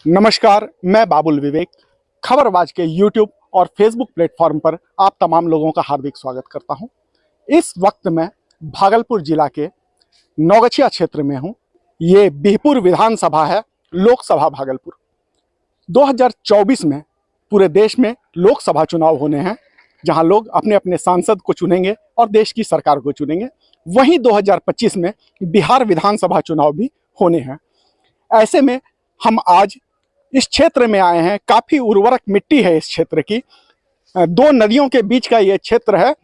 नमस्कार, मैं बाबुल विवेक खबरबाज के यूट्यूब और फेसबुक प्लेटफॉर्म पर आप तमाम लोगों का हार्दिक स्वागत करता हूं। इस वक्त मैं भागलपुर जिला के नौगछिया क्षेत्र में हूं। ये बिहपुर विधानसभा है, लोकसभा भागलपुर। 2024 में पूरे देश में लोकसभा चुनाव होने हैं, जहां लोग अपने अपने सांसद को चुनेंगे और देश की सरकार को चुनेंगे। वहीं 2025 में बिहार विधानसभा चुनाव भी होने हैं। ऐसे में हम आज इस क्षेत्र में आए हैं। काफी उर्वरक मिट्टी है इस क्षेत्र की। दो नदियों के बीच का ये क्षेत्र है।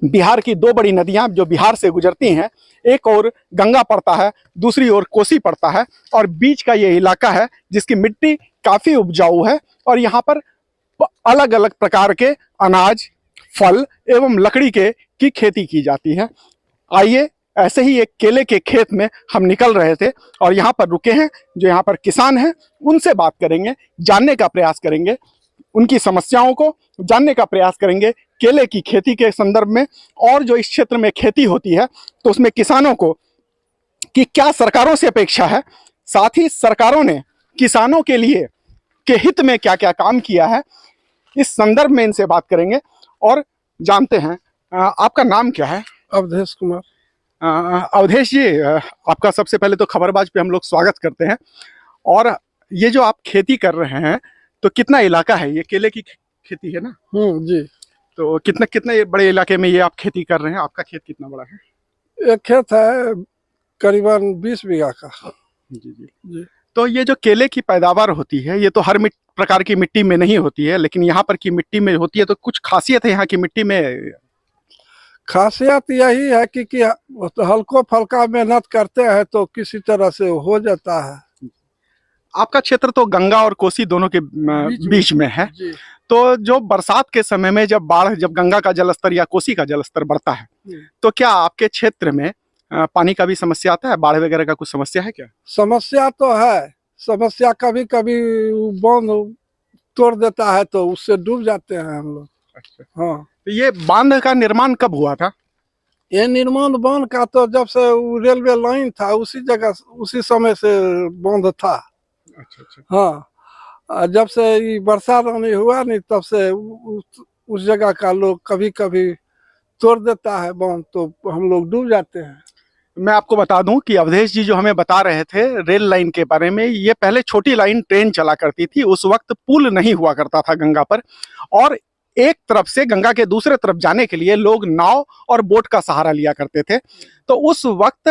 बिहार की दो बड़ी नदियां जो बिहार से गुजरती हैं, एक और गंगा पड़ता है, दूसरी ओर कोसी पड़ता है, और बीच का ये इलाका है जिसकी मिट्टी काफी उपजाऊ है। और यहाँ पर अलग अलग प्रकार के अनाज, फल एवं लकड़ी की खेती की जाती है। आइए, ऐसे ही एक केले के खेत में हम निकल रहे थे और यहाँ पर रुके हैं। जो यहाँ पर किसान हैं उनसे बात करेंगे, जानने का प्रयास करेंगे, उनकी समस्याओं को जानने का प्रयास करेंगे केले की खेती के संदर्भ में। और जो इस क्षेत्र में खेती होती है तो उसमें किसानों को कि क्या सरकारों से अपेक्षा है, साथ ही सरकारों ने किसानों के लिए के हित में क्या क्या काम किया है, इस संदर्भ में इनसे बात करेंगे और जानते हैं। आपका नाम क्या है? अवधेश कुमार। अवधेश जी, आपका सबसे पहले तो खबरबाज पे हम लोग स्वागत करते हैं। और ये जो आप खेती कर रहे हैं, तो कितना इलाका है? ये केले की खेती है ना? जी। तो कितने बड़े इलाके में ये आप खेती कर रहे हैं? आपका खेत कितना बड़ा है? एक खेत है करीबन 20 बीघा का। जी जी जी। तो ये जो केले की पैदावार होती है, ये तो हर प्रकार की मिट्टी में नहीं होती है, लेकिन यहाँ पर की मिट्टी में होती है। तो कुछ खासियत है यहाँ की मिट्टी में? खासियत यही है कि हल्को फल्का मेहनत करते हैं तो किसी तरह से हो जाता है। आपका क्षेत्र तो गंगा और कोसी दोनों के बीच में है। तो जो बरसात के समय में जब गंगा का जलस्तर या कोसी का जलस्तर बढ़ता है, तो क्या आपके क्षेत्र में पानी का भी समस्या आता है? बाढ़ वगैरह का कुछ समस्या है क्या? समस्या तो है। समस्या कभी कभी बांध तोड़ देता है तो उससे डूब जाते हैं हम लोग। अच्छा। हाँ। तो ये बांध का निर्माण कब हुआ था? ये निर्माण बांध का तो जब से रेलवे लाइन था उसी जगह उसी समय से बांध था। अच्छा अच्छा। हाँ, जब से ये वर्षा रानी हुआ नहीं तब से उस जगह का लोग कभी कभी तोड़ देता है बांध, तो हम लोग डूब जाते हैं। मैं आपको बता दूं कि अवधेश जी जो हमें बता रहे थे रेल लाइन के बारे में, ये पहले छोटी लाइन ट्रेन चला करती थी। उस वक्त पुल नहीं हुआ करता था गंगा पर, और एक तरफ से गंगा के दूसरे तरफ जाने के लिए लोग नाव और बोट का सहारा लिया करते थे। तो उस वक्त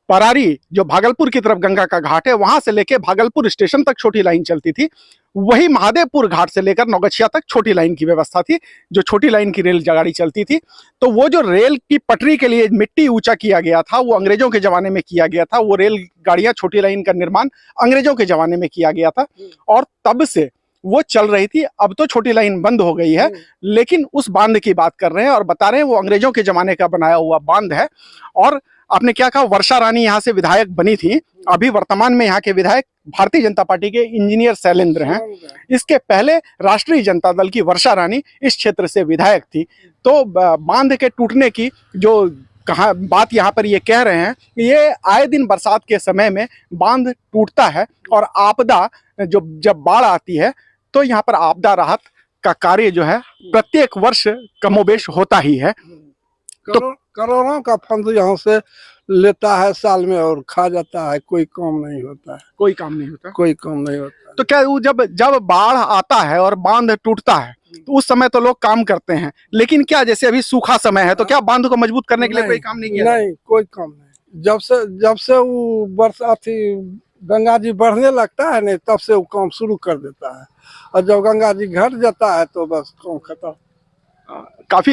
परारी, जो भागलपुर की तरफ गंगा का घाट है, वहां से लेकर भागलपुर स्टेशन तक छोटी लाइन चलती थी। वही महादेवपुर घाट से लेकर नौगछिया तक छोटी लाइन की व्यवस्था थी, जो छोटी लाइन की रेल गाड़ी चलती थी। तो वो जो रेल की पटरी के लिए मिट्टी ऊंचा किया गया था, वो अंग्रेजों के जमाने में किया गया था। वो रेल गाड़ियां, छोटी लाइन का निर्माण अंग्रेजों के जमाने में किया गया था और तब से वो चल रही थी। अब तो छोटी लाइन बंद हो गई है, लेकिन उस बांध की बात कर रहे हैं और बता रहे हैं वो अंग्रेजों के जमाने का बनाया हुआ बांध है। और आपने क्या कहा, वर्षा रानी यहाँ से विधायक बनी थी। अभी वर्तमान में यहाँ के विधायक भारतीय जनता पार्टी के इंजीनियर शैलेंद्र हैं। इसके पहले राष्ट्रीय जनता दल की वर्षा रानी इस क्षेत्र से विधायक थी। तो बांध के टूटने की जो बात यहाँ पर ये कह रहे हैं, ये आए दिन बरसात के समय में बांध टूटता है और आपदा जब बाढ़ आती है तो यहाँ पर आपदा राहत का कार्य जो है प्रत्येक वर्ष कमोबेश होता ही है। तो करोड़ों का फंड यहाँ से लेता है साल में और खा जाता है। कोई काम नहीं होता है। कोई काम नहीं होता। कोई काम नहीं होता। तो क्या वो जब बाढ़ आता है और बांध टूटता है तो उस समय तो लोग काम करते हैं, लेकिन क्या जैसे अभी सूखा समय है तो क्या बांध को मजबूत करने के लिए कोई काम नहीं किया? नहीं, कोई काम नहीं। जब से वो बरसात गंगा जी बढ़ने लगता है नहीं, तब से वो काम शुरू कर देता है, और जब गंगा जी घट जाता है तो बस काम खत्म।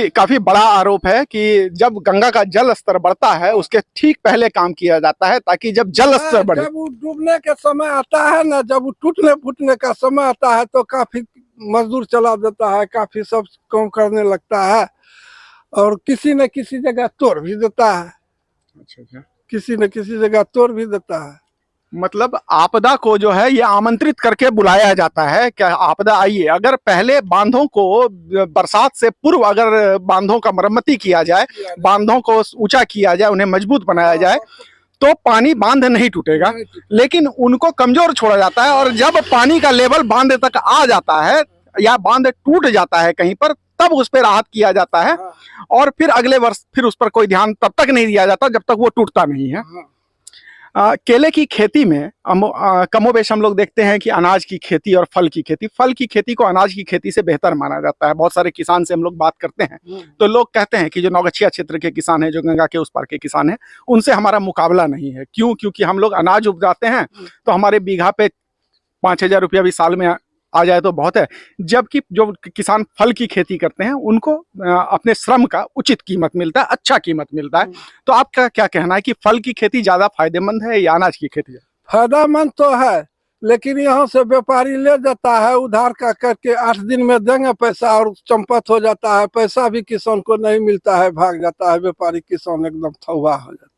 काफी बड़ा आरोप है कि जब गंगा का जल स्तर बढ़ता है उसके ठीक पहले काम किया जाता है, ताकि जब जल स्तर बढ़े, जब वो डूबने के समय आता है ना, जब वो टूटने फूटने का समय आता है तो काफी मजदूर चला देता है, काफी सब काम करने लगता है, और किसी न किसी जगह तोड़ भी देता है। अच्छा। किसी न किसी जगह तोड़ भी देता है। मतलब आपदा को जो है ये आमंत्रित करके बुलाया जाता है कि आपदा आइए। अगर पहले बांधों को बरसात से पूर्व अगर बांधों का मरम्मती किया जाए, बांधों को ऊंचा किया जाए, उन्हें मजबूत बनाया जाए, तो पानी बांध नहीं टूटेगा, लेकिन उनको कमजोर छोड़ा जाता है। और जब पानी का लेवल बांध तक आ जाता है या बांध टूट जाता है कहीं पर, तब उस पर राहत किया जाता है और फिर अगले वर्ष फिर उस पर कोई ध्यान तब तक नहीं दिया जाता जब तक वो टूटता नहीं है। केले की खेती में कमोबेश हम लोग देखते हैं कि अनाज की खेती और फल की खेती को अनाज की खेती से बेहतर माना जाता है। बहुत सारे किसान से हम लोग बात करते हैं तो लोग कहते हैं कि जो नौगछिया क्षेत्र के किसान हैं, जो गंगा के उस पार के किसान हैं, उनसे हमारा मुकाबला नहीं है। क्यों? क्योंकि हम लोग अनाज उपजाते हैं तो हमारे बीघा पे 5,000 रुपया भी साल में आ जाए तो बहुत है, जबकि जो किसान फल की खेती करते हैं उनको अपने श्रम का उचित कीमत मिलता है, अच्छा कीमत मिलता है। तो आपका क्या कहना है कि फल की खेती ज्यादा फायदेमंद है या अनाज की खेती? फायदेमंद तो है, लेकिन यहाँ से व्यापारी ले जाता है उधार का करके, 8 दिन में देंगे पैसा और चंपत हो जाता है, पैसा भी किसान को नहीं मिलता है, भाग जाता है व्यापारी, किसान एकदम थौवा हो जाता है।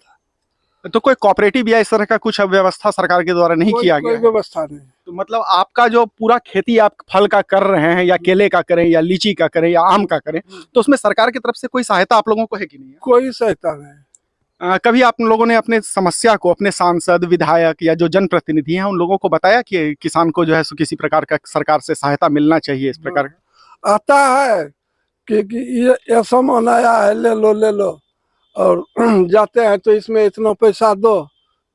तो कोई कोऑपरेटिव या इस तरह का कुछ व्यवस्था सरकार के द्वारा नहीं किया गया? कोई व्यवस्था नहीं। तो मतलब आपका जो पूरा खेती आप फल का कर रहे हैं, या केले का करें या लीची का करें या आम का करें, तो उसमें सरकार की तरफ से कोई सहायता आप लोगों को है कि नहीं है? कोई सहायता नहीं। कभी आप लोगों ने अपने समस्या को अपने सांसद, विधायक या जो जनप्रतिनिधि हैं उन लोगों को बताया कि किसान को जो है सो किसी प्रकार का सरकार से सहायता मिलना चाहिए इस प्रकार का? आता है कि ये सामान आया है, ले लो, और जाते हैं तो इसमें इतना पैसा दो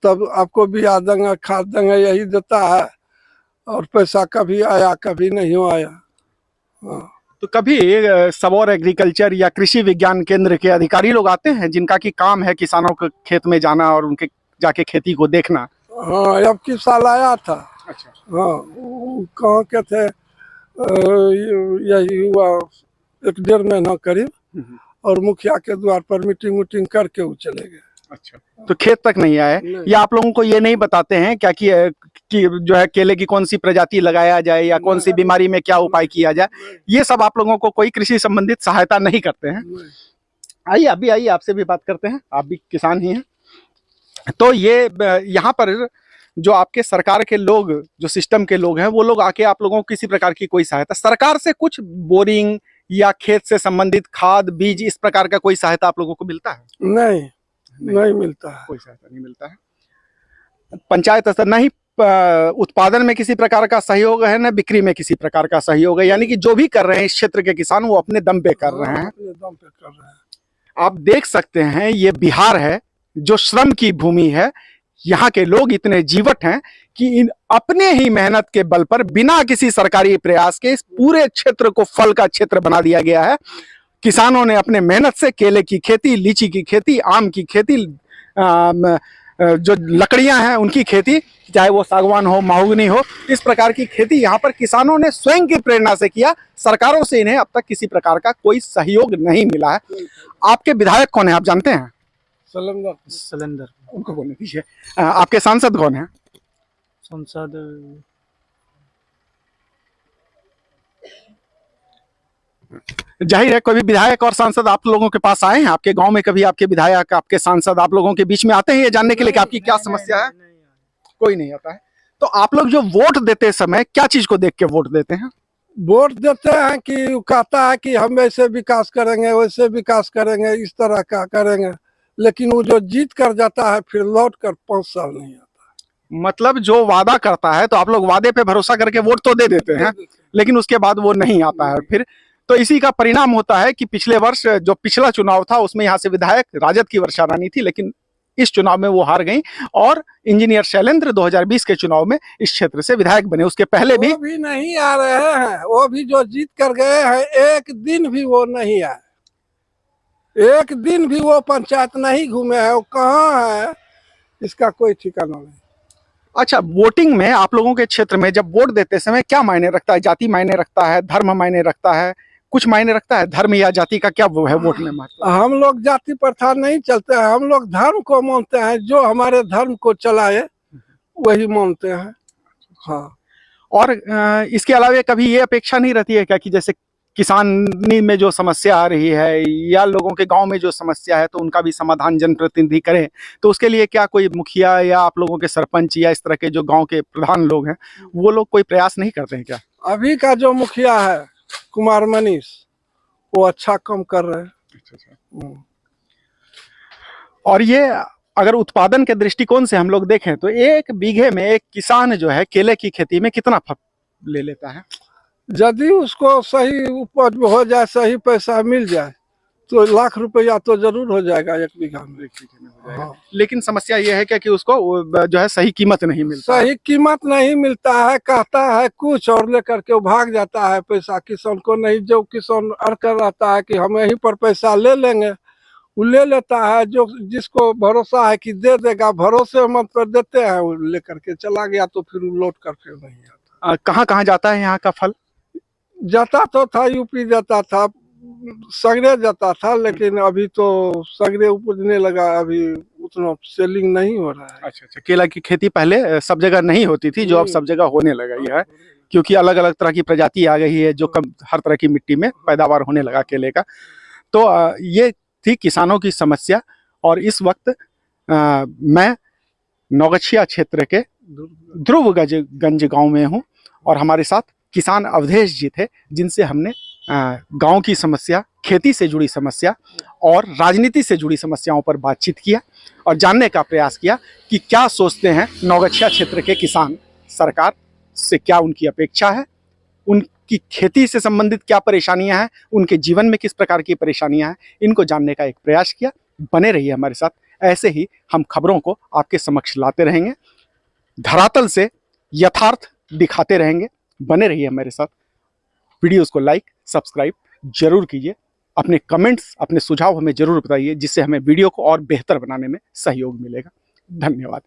तब आपको बिया देंगे, खाद देंगे, यही देता है। और पैसा कभी आया कभी नहीं आया। तो कभी सबौर एग्रीकल्चर या कृषि विज्ञान केंद्र के अधिकारी लोग आते हैं जिनका की काम है किसानों के खेत में जाना और उनके जाके खेती को देखना? हाँ, अब की साल आया था। अच्छा। हाँ, कहाँ के थे, यही हुआ 1-1.5 महीना करीब, और मुखिया के द्वार पर मीटिंग करके वो चले गए। अच्छा, तो खेत तक नहीं आए? या आप लोगों को ये नहीं बताते हैं क्या कि जो है केले की कौन सी प्रजाति लगाया जाए या कौन सी बीमारी में क्या उपाय किया जाए? ये सब आप लोगों को कोई कृषि संबंधित सहायता नहीं करते हैं? आइए अभी आइए आपसे भी बात करते हैं, आप भी किसान ही हैं। तो ये यहाँ पर जो आपके सरकार के लोग, जो सिस्टम के लोग हैं, वो लोग आके आप लोगों को किसी प्रकार की कोई सहायता सरकार से, कुछ बोरिंग या खेत से संबंधित खाद बीज इस प्रकार का कोई सहायता आप लोगों को मिलता है? नहीं मिलता है, कोई सहायता नहीं मिलता है। पंचायत स्तर नहीं उत्पादन में किसी प्रकार का सहयोग है, न बिक्री में किसी प्रकार का सहयोग है। यानी कि जो भी कर रहे हैं इस क्षेत्र के किसान वो अपने दम पे कर रहे हैं। अपने दम पे कर रहे हैं। आप देख सकते हैं ये बिहार है जो श्रम की भूमि है। यहाँ के लोग इतने जीवट हैं कि अपने ही मेहनत के बल पर बिना किसी सरकारी प्रयास के इस पूरे क्षेत्र को फल का क्षेत्र बना दिया गया है। किसानों ने अपने मेहनत से केले की खेती, लीची की खेती, आम की खेती, जो लकड़ियां हैं उनकी खेती, चाहे वो सागवान हो, महोगनी हो, इस प्रकार की खेती यहाँ पर किसानों ने स्वयं की प्रेरणा से किया। सरकारों से इन्हें अब तक किसी प्रकार का कोई सहयोग नहीं मिला है। आपके विधायक कौन है आप जानते हैं? सिलेंडर उनको बोलने दीजिए। आपके सांसद कौन है? संसद जाहिर है कोई भी विधायक और सांसद आप लोगों के पास आए हैं? आपके गांव में कभी आपके विधायक, आपके सांसद आप लोगों के बीच में आते हैं ये जानने के लिए कि आपकी क्या समस्या है? कोई नहीं आता है। तो आप लोग जो वोट देते समय क्या चीज को देख के वोट देते हैं? वोट देते हैं कि कहता है कि हम ऐसे विकास करेंगे, वैसे विकास करेंगे, इस तरह का करेंगे, लेकिन वो जो जीत कर जाता है फिर लौट कर 5 साल नहीं आता। मतलब जो वादा करता है तो आप लोग वादे पे भरोसा करके वोट तो दे देते हैं, लेकिन उसके बाद वो नहीं आता है फिर। तो इसी का परिणाम होता है कि पिछले वर्ष जो पिछला चुनाव था उसमें यहाँ से विधायक राजद की वर्षा रानी थी, लेकिन इस चुनाव में वो हार गई और इंजीनियर शैलेंद्र 2020 के चुनाव में इस क्षेत्र से विधायक बने। उसके पहले भी नहीं आ रहे हैं, वो भी जो जीत कर गए हैं एक दिन भी वो नहीं आए, एक दिन भी वो पंचायत नहीं घूमे हैं। वो कहाँ है इसका कोई ठिकाना नहीं। अच्छा, वोटिंग में आप लोगों के क्षेत्र में जब वोट देते समय क्या मायने रखता है? जाति मायने रखता है, धर्म मायने रखता है, कुछ मायने रखता है? धर्म या जाति का क्या वो है वोट में महत्व? हम लोग जाति प्रथा नहीं चलते हैं, हम लोग धर्म को मानते हैं, जो हमारे धर्म को चलाए वही मानते हैं। हाँ, और इसके अलावा कभी ये अपेक्षा नहीं रहती है क्या कि जैसे किसानी में जो समस्या आ रही है या लोगों के गांव में जो समस्या है तो उनका भी समाधान जनप्रतिनिधि करें, तो उसके लिए क्या कोई मुखिया या आप लोगों के सरपंच या इस तरह के जो गांव के प्रधान लोग हैं वो लोग कोई प्रयास नहीं करते हैं क्या? अभी का जो मुखिया है कुमार मनीष, वो अच्छा काम कर रहे हैं। और ये अगर उत्पादन के दृष्टिकोण से हम लोग देखें तो एक बीघे में एक किसान जो है केले की खेती में कितना ले लेता है? यदि उसको सही उपज हो जाए, सही पैसा मिल जाए, तो ₹1,00,000 तो जरूर हो जाएगा 1 बीघा में। 1 बीघे में हो जाएगा। हाँ। लेकिन समस्या ये है क्या कि उसको जो है सही कीमत नहीं मिलता। सही कीमत नहीं मिलता है, कहता है कुछ और लेकर के वो भाग जाता है पैसा किसान को नहीं। जो किसान अड़कर रहता है कि हम यहीं पर पैसा ले लेंगे, वो ले लेता है। जो जिसको भरोसा है कि दे देगा, भरोसेमंद पर देते हैं, वो लेकर के चला गया तो फिर वो लौट कर फिर नहीं आता। कहाँ कहाँ जाता है यहाँ का फल? जाता तो था, यूपी जाता था, सगरे जाता था, लेकिन अभी तो सगरे उपजने लगा, अभी उतना सेलिंग नहीं हो रहा है। अच्छा अच्छा, केला की खेती पहले सब जगह नहीं होती थी, जो अब सब जगह होने लगी है, क्योंकि अलग अलग तरह की प्रजाति आ गई है जो कम हर तरह की मिट्टी में पैदावार होने लगा केले का। तो ये थी किसानों की समस्या। और इस वक्त मैं नौगछिया क्षेत्र के ध्रुवगंज गांव में हूं और हमारे साथ किसान अवधेश जी थे, जिनसे हमने गांव की समस्या, खेती से जुड़ी समस्या और राजनीति से जुड़ी समस्याओं पर बातचीत किया और जानने का प्रयास किया कि क्या सोचते हैं नौगछिया क्षेत्र के किसान, सरकार से क्या उनकी अपेक्षा है, उनकी खेती से संबंधित क्या परेशानियां हैं, उनके जीवन में किस प्रकार की परेशानियां हैं, इनको जानने का एक प्रयास किया। बने रहिए हमारे साथ, ऐसे ही हम खबरों को आपके समक्ष लाते रहेंगे, धरातल से यथार्थ दिखाते रहेंगे। बने रहिए हमारे साथ। वीडियोस को लाइक सब्सक्राइब जरूर कीजिए, अपने कमेंट्स, अपने सुझाव हमें जरूर बताइए, जिससे हमें वीडियो को और बेहतर बनाने में सहयोग मिलेगा। धन्यवाद।